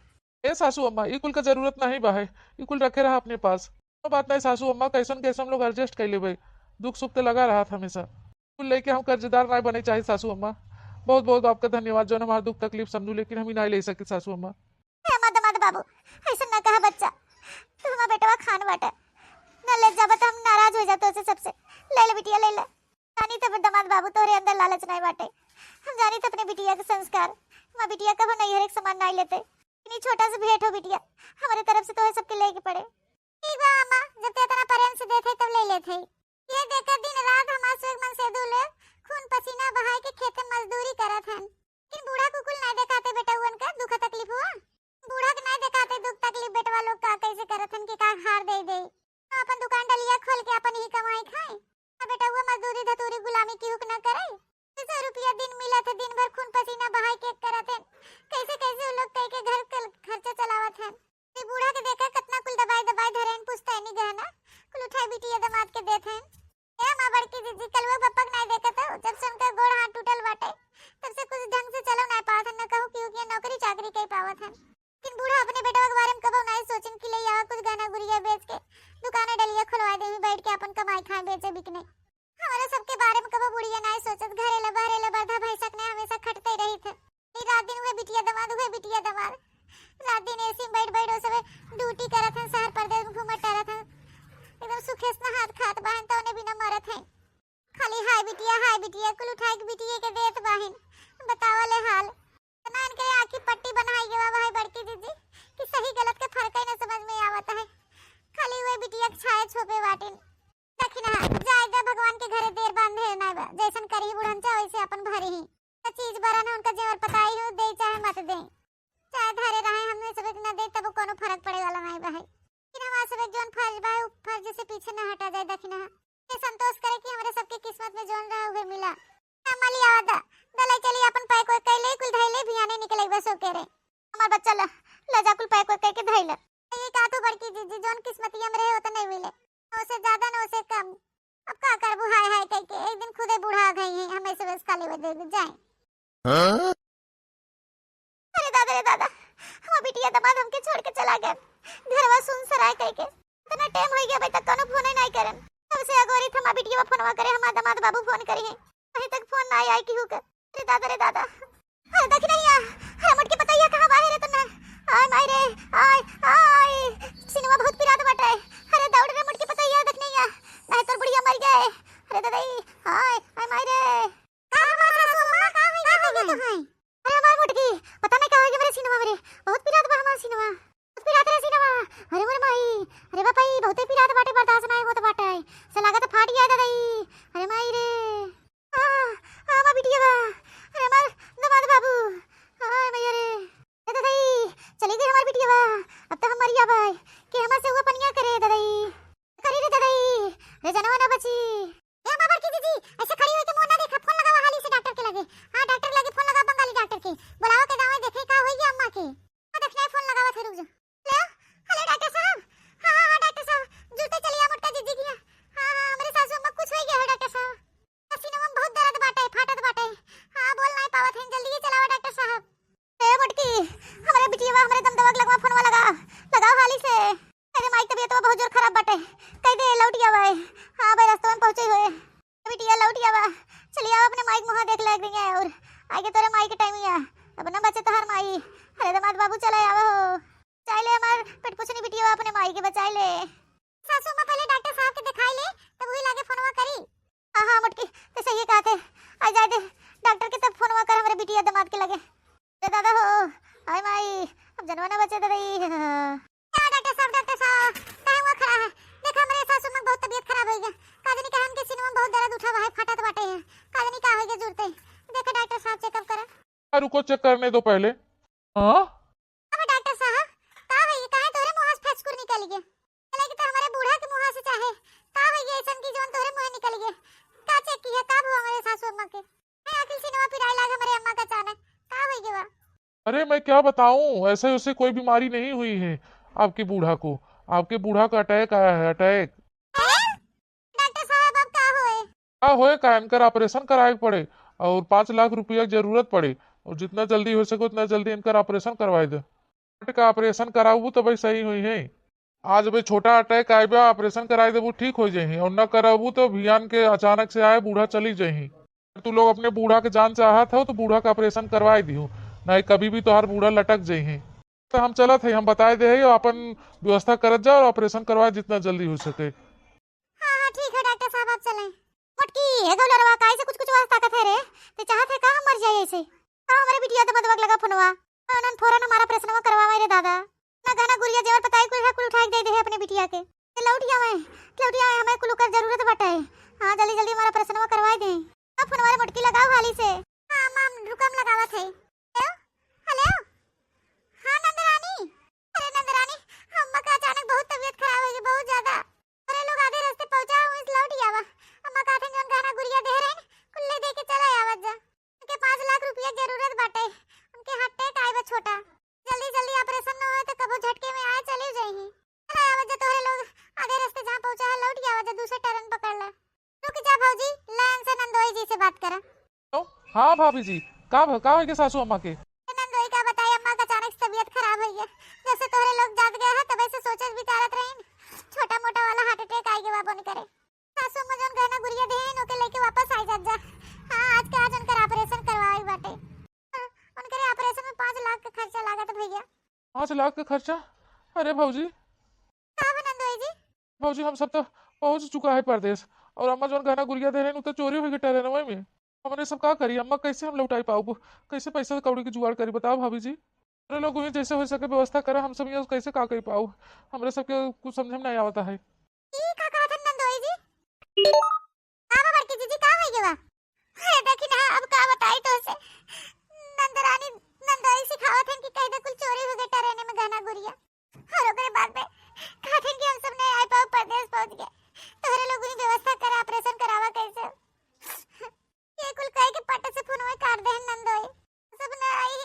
ए सासू अम्मा ई कुल का जरूरत नहीं बा है, ई कुल रखे रहा अपने पास। तो बात नहीं सासू अम्मा, कैसन कैसे हम लोग एडजस्ट कर ले। दुख सुख तो लगा रहा था हमेशा। कुल लेके हम कर्जदार नहीं बने चाहिए सासू अम्मा। बहुत बहुत आपका धन्यवाद जो हमारा दुख तकलीफ समझू, लेकिन हम ही नहीं ले सके सासू अम्मा। दमाद बाबू ऐसा ना कहा बच्चा, तू हमारा बेटवा खान बाटा न ले जा बता हम नाराज हो जाते उससे सबसे। ले ले बिटिया ले ले। जानी तो दमाद बाबू तोरे अंदर लालच नहीं बाटे। हम जानी तो अपने बिटिया के संस्कार मां बिटिया कहो नहीं हर एक सामान नहीं लेते। इतनी छोटा सा भेंट हो बिटिया हमारे तरफ से तो सबके लेके पड़े। ठीक बा अम्मा जब ते इतना प्रेम से देथे तब ले लेथे। ये देखकर दिन रात हमार से मन से दूले खून पसीना बहाए के खेत में मजदूरी करत हन। लेकिन बूढ़ा कुकुल नहीं दिखाते बेटा उन का दुख तकलीफ हुआ। बूढ़ा के नहीं दिखाते दुख तकलीफ बेटवा लोग का कैसे करत हन कि का हार दे अपन दुकान डलिया खोल के अपन ही कमाई खाए। अब बेटा हुआ मजदूरी धतूरी गुलामी की हुक न करे। 200 रुपया दिन मिला था दिन भर खून पसीना बहाए के करत हन। कैसे कैसे लोग कई के घर खर्चा चलावत हन। ये बूढ़ा के देखा कितना कुल दबाई धरेन पुछता नहीं गहना कुल उठाई बिटिया दमाद के देथे। ए मां बड़की दीदी कलवा पप्पा नहीं देखा था जब से उनका गोड़ हाथ टूटल बाटे तब से कुछ ढंग से चलो नहीं पावत हन। न कहूं कि नौकरी चाकरी कई पावत हन। लेकिन बूढ़ा अपने बेटवा के बारे में कबो नहीं सोचन कि ले आवा कुछ गहना गुड़िया बेच के दुकान डलिया खुलवा दे बैठ के अपन कमाई खाए बेचे बिकने। हमारे सबके बारे में कबो बुढ़िया नहीं सोचत। घरेला बहरेला बरधा भैंसक ने हमेशा खटते रही थे। रात दिन हुए बिटिया दमाद रात दिन ऐसी बैठ बैठ सब ड्यूटी करत हैं शहर परदेश में घूमत टहरत हैं। एकदम सुखे से हाथ खात बहन तो उन्हें बिना मरत हैं। खाली हाय बिटिया कुल उठाई के बिटिया के देत बहन बतावले हाल ना इनके आंखी पट्टी बनाई गवा भाई बड़की दीदी कि सही गलत के फर्क ही न समझ में आवत है। खाली हुए बिटिया के छाए छोपे बाटिन दखिना जायदा भगवान के घरे देर बांधे ना जैसन करी बुढ़नचा वैसे अपन भरी ही चीज बरन उनका जेवर पताई हो दे चाहे मत दे चाहे धरे रहे हमने सब न दे तब कोनो फर्क पड़े वाला नहीं बा है। लेकिन हमारा सब जोन फर्ज बा फर्ज से पीछे न हटा जाए दखिना ये संतोष करे कि हमारे सबके किस्मत में जोन रहा हुए मिला मली आवदा दलाई चली अपन पैक कोई कैले कुल धैले भियाने निकले बस ओके रे हमार बच्चा ले जा कुल पैक कोई के धैले। ये का तो बड़की दीदी जोन किस्मतिया में रहे हो तो नहीं मिले उससे ज्यादा न उससे कम। अब का करबू हाय कह के एक दिन खुदे बूढ़ा गई है हमें से बस खाली दे जाए। अरे दादा हम बिटिया दमाद हमके छोड़ के चला गया घरवा सुन सराय कह के इतना टाइम हो गया भाई तक कोनो फोन नहीं करन। तब से अगोरी थमा बिटिया फोनवा करे हमार दमाद बाबू फोन करे हैं अभी तक फोन नहीं आई की हुक। अरे दादा अरे देख नहीं आ अरे मुटकी पता है कहां बाहर है तो ना आय माय रे आय सिनेमा बहुत पिरात बाटे। अरे दौड़ रे मुटकी पता है देख नहीं आ नहीं तो बुढ़िया मर गए। अरे दादा आय माय रे का बात है सोमा का हो गया तो है। अरे हमार मुटकी पता नहीं का हो गया मेरे सिनेमा में बहुत पिरात बा हमार सिनेमा बहुत पिरात है सिनेमा। अरे मोर माई अरे बापा बहुत पिरात बाटे बर्दाश्त नहीं होत बाटे से लागत फाट गया दादा। अरे माई रे मा बिटिया बा अरे हमार दमाद बाबू हाय मैया रे दादा चली गई हमार बिटिया बा। अब तो हम मरिया भाई के हमार से हुआ पनिया करे दादा करी रे दादा रे जनवा ना बची। ए मां बड़की दीदी ऐसे खड़ी होके मुंह ना देखा फोन लगावा हाली से डॉक्टर के लगे। हां डॉक्टर लगे फोन लगा बंगाली डॉक्टर के बुलाओ के दवाई देखे का होई अम्मा के देखना फोन लगावा थे रुक जा ले हेलो डॉक्टर साहब। हां डॉक्टर साहब जुटे चलिए मोटका दीदी की। हां मेरे सासू अम्मा कुछ हो गया है डॉक्टर साहब सीने में बहुत दर्द बाटे फाटत बाटे। हां बोल नहीं पावत है जल्दी चलाओ डॉक्टर साहब। ए बटकी हमारे बिटिया हमारे दम दवा लगवा फोनवा लगाओ हाली से। अरे माई तबीयत तो बहुत जोर खराब बाटे कह दे लौटिया भाई। हां भाई रास्ते में पहुंचे हुए बिटिया लौटिया बा चलिए आओ अपने माई के मुंह देख ले देंगे और आगे तोरे माई के टाइम ही अब ना बचे तो हर माई। अरे दमाद बाबू चले आवो चाय ले हमार पेट पुछनी बिटिया अपने माई के बचाई ले। सासू मां पहले डॉक्टर साहब के दिखाई ले तब वही लागे फोनवा करी। हां मुटकी तो सही कहा थे आ जाए दे डॉक्टर के तब फोनवा कर हमारे बिटिया दमाद के लगे। अरे दादा हो हाय माई अब जनवा ना बचे दादा डॉक्टर साहब कहीं हुआ खड़ा है देखा मेरे सासू मां बहुत तबीयत खराब हो गई काजनी कहन के सीने में बहुत दर्द उठा हुआ है फटत बाटे है काजनी का हो गया जरूरत है देखा डॉक्टर साहब चेकअप करा। रुको चेक करने दो पहले। हां अब डॉक्टर साहब का है काहे तोरे मुंह से फेंचकुर निकल गया लगे तो हमारे बूढ़ा के मुंह से चाहे का हो गया ऐसन की जोन अरे मैं क्या बताऊं, ऐसे उसे कोई बीमारी नहीं हुई है आपके बूढ़ा को। आपके बूढ़ा का अटैक आया है, अटैक। हैं? डॉक्टर साहब अब का होए? क्या होए का, इनकर ऑपरेशन कराए पड़े और 5 लाख रुपया की जरूरत पड़े, और जितना जल्दी हो सके उतना जल्दी इनका ऑपरेशन करवाए दे। हार्ट का ऑपरेशन कराऊ तो भाई सही हुई है। आज भाई छोटा अटैक आए बा, ऑपरेशन कराए देबू ठीक हो जाही, और न कराबू तो अभियान के अचानक से आए बूढ़ा चली जाही। तू लोग अपने बूढ़ा के जान चाहत हो तो बूढ़ा का ऑपरेशन करवाए दियो, नहीं कभी भी तोहार बूढ़ा लटक जाही। तो हम चलत है, हम बताए दे है अपन व्यवस्था करत जाओ और ऑपरेशन करवाए जितना जल्दी हो सके। हाँ हाँ ठीक है डॉक्टर साहब आप चलें। मोटकी है गोलरवा काहे से कुछ कुछ वास्ता ताकत है रे? ते चाहत है का हम मर जाए ऐसे? का हमारे बिटिया तो मदवक लगा फोनवा, अनन फौरन हमारा प्रश्नवा करवावा रे दादा। ना गाना गुड़िया जेवर पताई कुल उठा के दे दे है अपने बिटिया के। ते लौटिया में हमें कुल कर जरूरत बाटे। हां जल्दी जल्दी हमारा प्रश्नवा करवाई दे। अब फोनवा रे मोटकी लगाओ हाली से। हां मां रुकम लगावत है। Hello hello. हाँ नंदरानी। अरे नंदरानी अम्मा का अचानक बहुत तबीयत खराब हो गई, बहुत ज्यादा। अरे लोग आधे रास्ते पहुंचा हूं इस लौट आवा। अम्मा कहते जन गाना गुड़िया दे रहे कुल्ले दे के चला आवत जा। उनके 5 लाख रुपया की जरूरत बाटे। उनके हाथ टेक आए बा छोटा, जल्दी जल्दी ऑपरेशन न होए तो कबो झटके में आए चली जाही। चला आवत जा तोरे लोग आधे रास्ते जहां पहुंचा है लौट आवत जा, दूसरा टर्न पकड़ ले। रुक जा भौजी, लाइन से नंदोई जी से बात करा। तो हाँ भाभी जी, का है के सासू अम्मा के? नंदोई का बताई अम्मा का अचानक तबीयत खराब हुई है। जैसे तोरे लोग जाग गए हैं तब ऐसे सोचत विचारत रहीन छोटा मोटा वाला हार्ट अटैक आई के वापन करे। सासू अम्मा जन गहना गुड़िया देहिन ओके लेके वापस आई जा। हां आज के आज उनका ऑपरेशन करवाई बाटे। उनके ऑपरेशन में 5 लाख का खर्चा लागत भैया। 5 लाख का खर्चा? अरे भौजी, का नंदोई जी? भौजी हम सब तो पहुंच चुका है परदेश, और अम्मा जो गहना गुड़िया दे रहे हैं तो चोरी हुई गिटा रहे में। हमने सब का करी, अम्मा कैसे हम लौटाई पाऊ, कैसे पैसा कौड़ी की जुगाड़ करी बताओ भाभी जी। अरे लोग वही जैसे हो सके व्यवस्था करा, हम सब ये कैसे का करी पाऊ, हमरे सबके कुछ समझ में नहीं आता है। ई का कहत नंदोई जी? आवा बड़की जीजी का होई गेवा? अरे देखी ना अब का बताई तो से। नंदरानी नंदोई सिखावत है कि कहीं ना कुछ चोरी हो गई टरेने में गहना गुड़िया। और ओकरे बाद में कहते हैं कि हम सब नहीं आए पाओ परदेश पहुंच गए। तोहरे लोग ही व्यवस्था करा ऑपरेशन करावा कैसे? ये कुल कह के पट से फोनवा काट दे नंदोई। सब न आई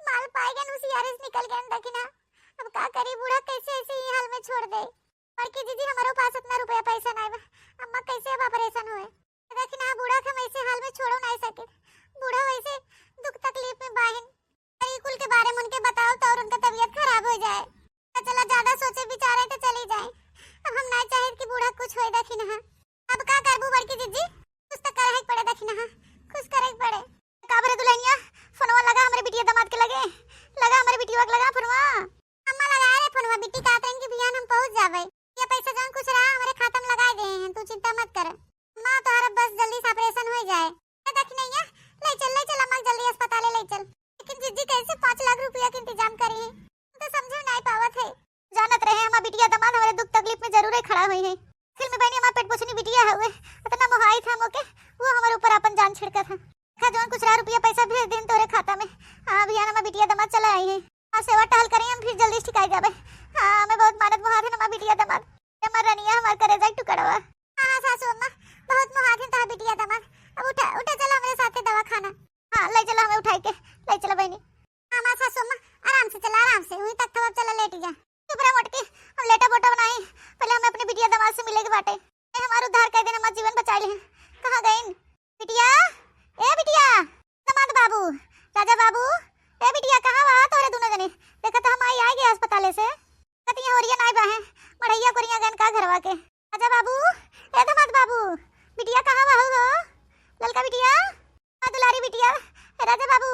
माल पाए गए उसियारिस निकल गए देखी ना। अब का करी बूढ़ा कैसे ऐसे ही हाल में छोड़ दे? बड़की दीदी हमारे पास इतना रुपया पैसा नहीं बा, अम्मा कैसे अब ऑपरेशन होए? देखी ना बूढ़ा के हम ऐसे हाल में छोड़ो नहीं सके। बूढ़ा वैसे दुख तकलीफ में बाहिन अरे कुल के बारे में उनके बताओ तो और उनका तबीयत खराब हो जाए। चला ज्यादा सोचे विचारे तो चली जाए। अब हम नहीं चाहे कि बूढ़ा कुछ होए देखी ना। अब का करबू बड़की दीदी? कुछ तो करे पड़े देखी ना, कुछ करे पड़े। काबरे दुल्हनिया फोनवा लगा हमारे बिटिया दामाद के लगे, लगा हमारे बिटिया के लगा फोनवा। अम्मा लगा रे फोनवा, बिट्टी कहते हैं कि बियान हम पहुंच जावे। ये पैसा जान कुछ रहा हमारे खाता में लगा दे हैं, तू चिंता मत कर। मां तोहरा बस जल्दी से ऑपरेशन हो जाए। देखी नहीं है ले चल अम्मा जल्दी अस्पताल ले चल। लेकिन जीजी कैसे 5 लाख रुपया के इंतजाम करे हैं तो समझ नहीं पावत है। जानत रहे हमारा बिटिया दामाद हमारे दुख तकलीफ में जरूर खड़ा हुई है। फिर में बहनी हमारा पेट पोछनी बिटिया हुए इतना मोहाई था मोके, वो हमारे ऊपर अपन जान छिड़का था। खा जवान कुछ रहा रुपया पैसा भेज दिन तोरे खाता में। हां बियान हमारा बिटिया दामाद चला आई है। हां सेवा टहल करें हम फिर जल्दी ठिकाई जावे। हां मैं बहुत मानत मोहात है हमारा बिटिया दामाद, हमारा रनिया हमार करे जाए टुकड़वा। हां सासू अम्मा बहुत मोहात है ता बिटिया दामाद। अब उठा उठा चला मेरे साथ दवाखाना। हां ले चला हमें उठाई के ले चला बहनी। हां मां सासू अम्मा आराम से चला, आराम से वहीं तक थवा चला लेट जा। चुप रह मोटकी, हम लेटा बोटा बनाई, पहले हमें अपने बिटिया दामाद से मिले के बाटे। ए हमारा उद्धार कर देना, मत जीवन बचा ले। कहां गईन बिटिया? ए बिटिया दामाद बाबू, राजा बाबू, ए बिटिया कहां बा तोरे दोनों जने? देखा तो हम आई गए अस्पताल से। कतिया होरिया नाई बा है मड़ैया कोरिया गन का घरवा के। राजा बाबू, ए दामाद बाबू, बिटिया कहां बा हो? ललका बिटिया, आ दुलारी बिटिया, राजा बाबू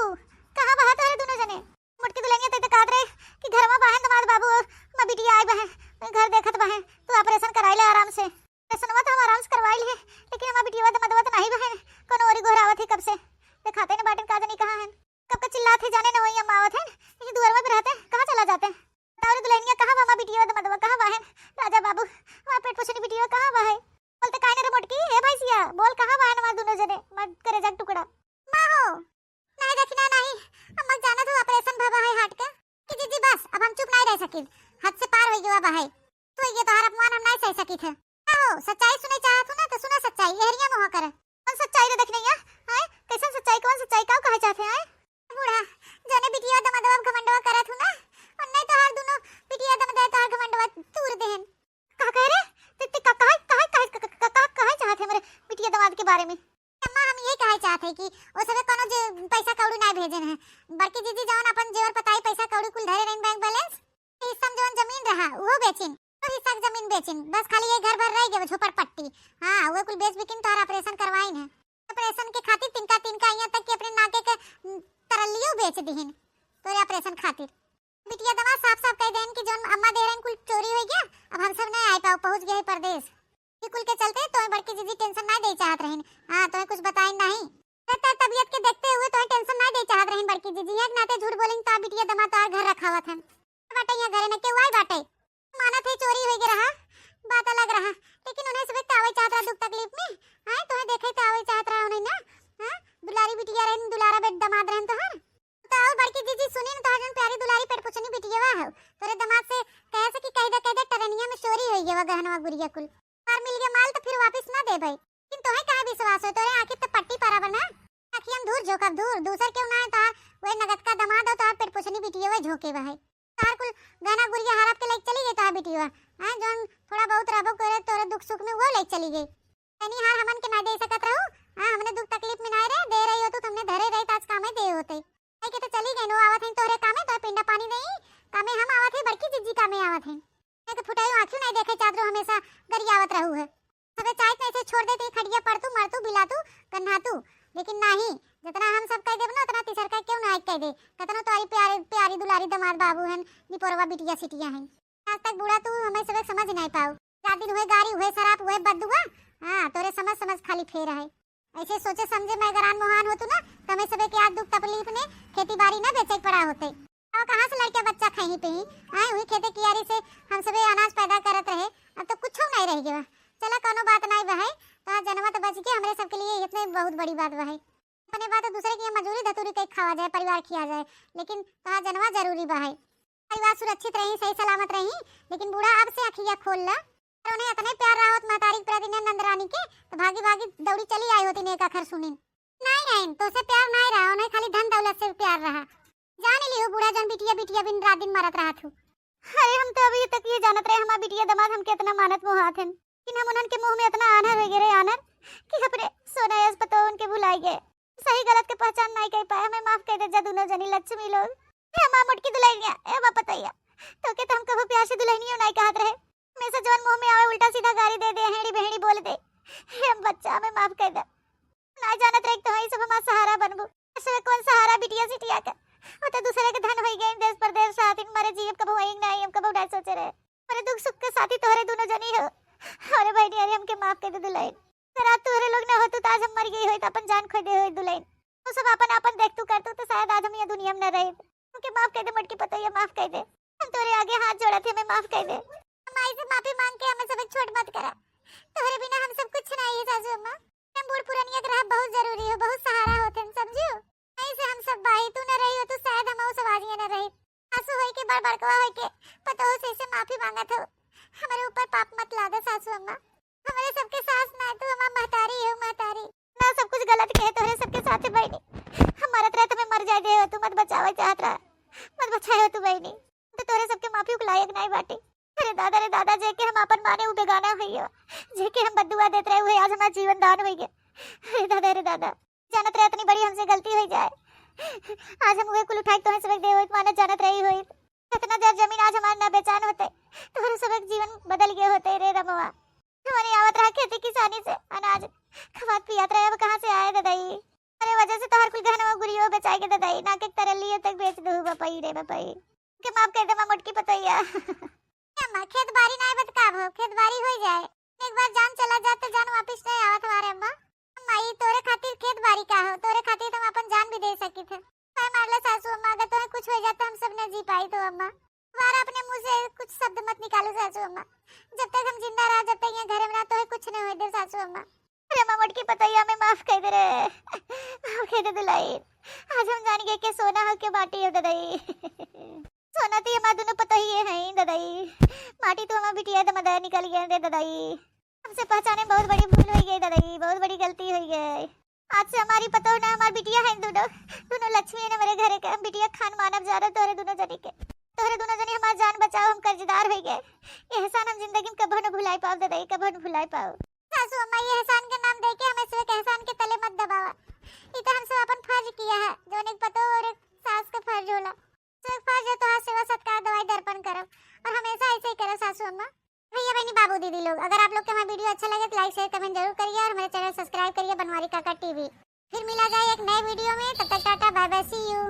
कहां बा तोरे दोनों जने? मुटकी दुल्हनिया ते कहत रहे कि घरवा बा है दामाद बाबू, मैं बिटिया आई बा है, घर देखत बा है, तू ऑपरेशन कराई ले आराम से। ऑपरेशनवा तो हम आराम से करवाई ले, लेकिन हमारा बिटिया दामादवा तो नहीं बा है, कोनो औरी गोहरावत है कब से। दिखाते न बाटन का जानी कहां है, कब का चिल्लाते जाने न होई अम्मा आवत है, ये दुआर में रहते कहां चला जाते हैं? बताओ दुल्हनिया कहां बा हमारा बिटिया दामादवा कहां बा है? राजा बाबू हमारा पेट पोछनी बिटिया कहां बा है? बोलते काहे न रे मोटकी, ए भैसिया बोल कहां बा है हमारे दोनों जने? मत करे जा टुकड़ा। मां हो नहीं देखना नहीं, अम्मा जाना तो ऑपरेशन भवा है हार्ट का कि जीजी बस अब हम चुप नहीं रह सकी, हद से पार हो गया बा है। तो ये तोहर अपमान हम नहीं सह सकी थे। हो सच्चाई सुने चाहत हो ना तो सुना सच्चाई, यहरिया मोह कर। कौन सच्चाई रे देखने या? हां कैसन सच्चाई, कौन सच्चाई का कहे चाहते हैं? बूढ़ा जने बिटिया कौड़ी नहीं भेजन है। बड़की जीजी जवन अपन जेवर पताई पैसा कौड़ी कुल धरे रहिन बैंक बैलेंस, हिस्सा में जवन जमीन रहा वो बेचिन और हिस्सा के जमीन बेचिन, बस खाली ये घर भर रह गए झोपड़पट्टी। हां वो कुल बेच बिकिन तोहर ऑपरेशन करवाइन है। ऑपरेशन के खातिर तिनका तिनका यहाँ तक कि अपने नाके के तरलियो बेच दिहिन तोरे ऑपरेशन खातिर। बिटिया दवा साफ साफ कह देन कि जौन अम्मा दे रहे कुल चोरी हो गया, अब हम सब नहीं आए पाओ, पहुंच गए परदेश। ये कुल के चलते तो बड़की जीजी टेंशन ना दे चाहत रहिन। हां तो कुछ बताइन नहीं, तेरे तबीयत के देखते हुए तो टेंशन ना दे चाहत रहिन बड़की जीजी। एक नाते झूठ बोलेंगे तो बिटिया दमा तो घर रखावत हन बाटे यहाँ घरे में के वाई बाटे माना थे चोरी हो गया रहा बात अलग रहा, लेकिन उन्हें सब आवे चाहत रहा दुख तकलीफ में। हां तो देखे तो आवे चाहत रहा उन्हें ना। हां दुलारी बिटिया रहन, दुलारा बेट दमाद रहन तोहर तो और बड़की जीजी सुनी न तोहर प्यारी दुलारी पेट पुछनी बिटिया हो तोरे दमाद से कहे से कि कह दे टरनिया में चोरी हो गया गहनवा गुड़िया कुल और मिल गया माल तो फिर वापस ना दे भाई। लेकिन तोहे काहे विश्वास हो, तोरे आंखें तो पट्टी पारा बना आखियां हम दूर झोकब दूर दूसर क्यों ना है तार वही नगद का दमाद हो तार पेट पुछनी बिटिया वही झोके वही तार कुल गहना गुड़िया हड़प के लेके चली गई तार बिटिया। हां जोन थोड़ा बहुत रबो करे तोरे दुख सुख में वो लेके चली गई। तनी हार हमन के ना दे सकत रहू। हां हमने दुख तकलीफ में ना रे दे रही हो तो तुमने धरे रही आज कामे दे होते आई के तो चली गई नो आवत है तोरे कामे तो पिंडा पानी नहीं कामे हम आवत है बड़की जीजी कामे आवत है एक फुटाई आंखों नहीं देखे चादरो हमेशा गरियावत रहू है। सबे चाहे तो ऐसे छोड़ देते खड़िया पड़तू मरतू बिलातू कन्हातू, लेकिन नहीं जितना हम सब कह देब ना उतना तीसर का क्यों ना कह दे कतनो तुम्हारी प्यारी प्यारी दुलारी दमाद बाबू हन निपोरवा बिटिया सिटिया हैं। आज तक बूढ़ा तू हमें सब समझ नहीं पाओ, रात दिन हुए गाड़ी हुए शराब हुए बदुआ। हां तोरे समझ समझ खाली फेर है। ऐसे सोचे समझे मैं गरान मोहान होतू ना तो हमें सबे के आज दुख तकलीफ ने खेती बाड़ी ना बेचे पड़ा होते और कहां से लड़के बच्चा खाई पे ही आए हुई खेती कियारी से हम सबे अनाज पैदा करत रहे। अब तो कुछ नहीं रह गया। चला कोनो बात नहीं बहै तो जनवा तो बच गया हमरे सबके लिए इतने बहुत बड़ी बात बहै। अपने बात दूसरे की मजूरी धतूरी कई खावा जाए परिवार खिया जाए, लेकिन तहा जनवा जरूरी बहै। परिवार सुरक्षित रही सही सलामत रही, लेकिन बूढ़ा अब से अखिया खोल ला और उन्हें इतने प्यार रहा होत मातारी प्रतिदिन नंदरानी के तो भागी भागी दौड़ी चली आई होती ने एक अखर सुनिन। नहीं तो से प्यार नहीं रहा, उन्हें खाली धन दौलत से प्यार रहा। जान लियो बूढ़ा जन बिटिया बिटिया बिन रात दिन मारत रहा थू। अरे हम तो अभी तक ये जानत रहे हमार बिटिया दमाद हम कितना मानत मोहात हन, कि हम उनन के मुंह में इतना आनर हो गए आनर कि अपने सोना यस पतो उनके भुलाई गए। सही गलत के पहचान नहीं कर पाए, हमें माफ कर दे जा दोनों जनी लक्ष्मी लोग। हे मां मुटकी दुल्हनिया ए बा पतैया तो के हम कबो प्यार से दुल्हनियो नहीं कहत रहे, हमेशा जवन मुंह में आवे उल्टा सीधा गाली दे दे हेड़ी बहड़ी बोल दे। हे बच्चा हमें माफ कर दे, ना जानत रहे तो ही सब हमारा सहारा बनबू। ऐसे कौन सहारा बिटिया सिटिया का वो तो दूसरे के धन होई गए देश परदेश साथी मरे जीव कबो होई नहीं हम कबो नहीं सोचे रहे। अरे दुख सुख के साथी तोरे दोनों जनी हो। अरे भाई अरे हमके माफ कर दे दुल्हन, रात तोरे लोग ना होतू तो आज हम मर गई होई तो अपन जान खो दे होई दुल्हन। वो सब अपन अपन देख तू करतू तो शायद आज हम ये दुनिया में न रहे। हमके माफ कर दे मुटकी पतैया माफ कर दे, हम तोरे आगे हाथ जोड़ा थे हमें माफ कर दे। माई से माफी मांग के हमें सब छोड़ मत करा, तोरे बिना हम सब कुछ नहीं है सासू अम्मा। हम बूढ़ पुरानिया के रह बहुत जरूरी है, बहुत सहारा होते हैं समझो। ऐसे हम सब भाई तू न रही हो तो शायद हम और सब आज ये न रहे। सासू होई के बड़ बड़कवा होई के पतो से ऐसे माफी मांगत हो, हमारे ऊपर पाप मत ला दे सासू अम्मा। हमारे सबके सास ना तू हमार महतारी है महतारी ना सब कुछ गलत कहे तोरे सबके साथ बैठी हमारा तरह तुम्हें मर जाए दे तू मत बचावे चाहत रहा मत बचाए हो तू बहनी तो तोरे सबके माफी के लायक नहीं बाटी। अरे दादा जे के हम अपन माने उ बेगाना होइयो जे के हम बदुआ देत रहे हुए आज हमारा जीवन दान होई गए। अरे दादा जानत रहे इतनी बड़ी हमसे गलती हो जाए, आज हम वे कुल उठाई तो सब दे होइत माने जानत रही होइत कितना देर जमीन आज हमारा ना बेचान होते तो सब जीवन बदल गए होते रे रमवा। हमारी आवत रहा खेती किसानी से अनाज खवात पियात रहे अब कहां से आए ददाई। अरे वजह से तो हर कुल गहना गुड़ियो बेचाए के ददाई ना के तरलिए तक बेच दू बपाई रे बपाई के माफ कर दे मुटकी पतैया। अम्मा खेत बाड़ी नहीं बतकाब हो, खेत बाड़ी हो जाए एक बार जान चला जाते जान वापस नहीं आवत हमारे अम्मा। अम्मा ये तोरे खातिर खेत बाड़ी का हो, तोरे खातिर तुम अपन जान भी दे सकी थे। मैं मारला सासू अम्मा अगर तुम्हें कुछ हो जाता हम सब न जी पाई तो अम्मा बार अपने मुंह से कुछ शब्द मत निकालो सासू अम्मा। जब तक हम जिंदा रहा जब तक ये घर में ना तो कुछ नहीं हो दे सासू अम्मा। अरे अम्मा मुटकी पतैया में माफ कर दे रे माफ कर दे दुलाई। आज हम जान गए के सोना हो के बाटी हो ददाई सोना तो हमारा दोनों पता ही है ददाई माटी तो हमारा बिटिया तो मदर निकल गया दे ददाई। हमसे पहचाने बहुत बड़ी भूल हो गई ददाई, बहुत बड़ी गलती हो गई। आज से हमारी पतो ना हमारी बिटिया है दोनों लक्ष्मी है मेरे घर के। हम बिटिया खान मानव जा रहे तोरे दोनों जनी के, तोरे दोनों जनी हमारा जान बचाओ हम कर्जदार हो गए। ये एहसान हम जिंदगी में कभी न भुलाई पाओ ददाई कभी न भुलाई पाओ। सासू अम्मा ये एहसान के नाम दे के हमें सिर्फ एहसान के तले मत दबावा। ये तो हमसे अपन फर्ज किया है जो एक पतो और एक सास का फर्ज होला। तो एक फर्ज है तो आज सेवा सत्कार दवाई दर्पण करो और हमेशा ऐसे ही करो सासू अम्मा। भैया बहनी बाबू दीदी लोग, अगर आप लोग का हमारा वीडियो अच्छा लगे तो लाइक शेयर कमेंट जरूर करिए और मेरे चैनल सब्सक्राइब करिए बनवारी काका टीवी। फिर मिला जाए एक नए वीडियो में, तब तक tata bye bye see you.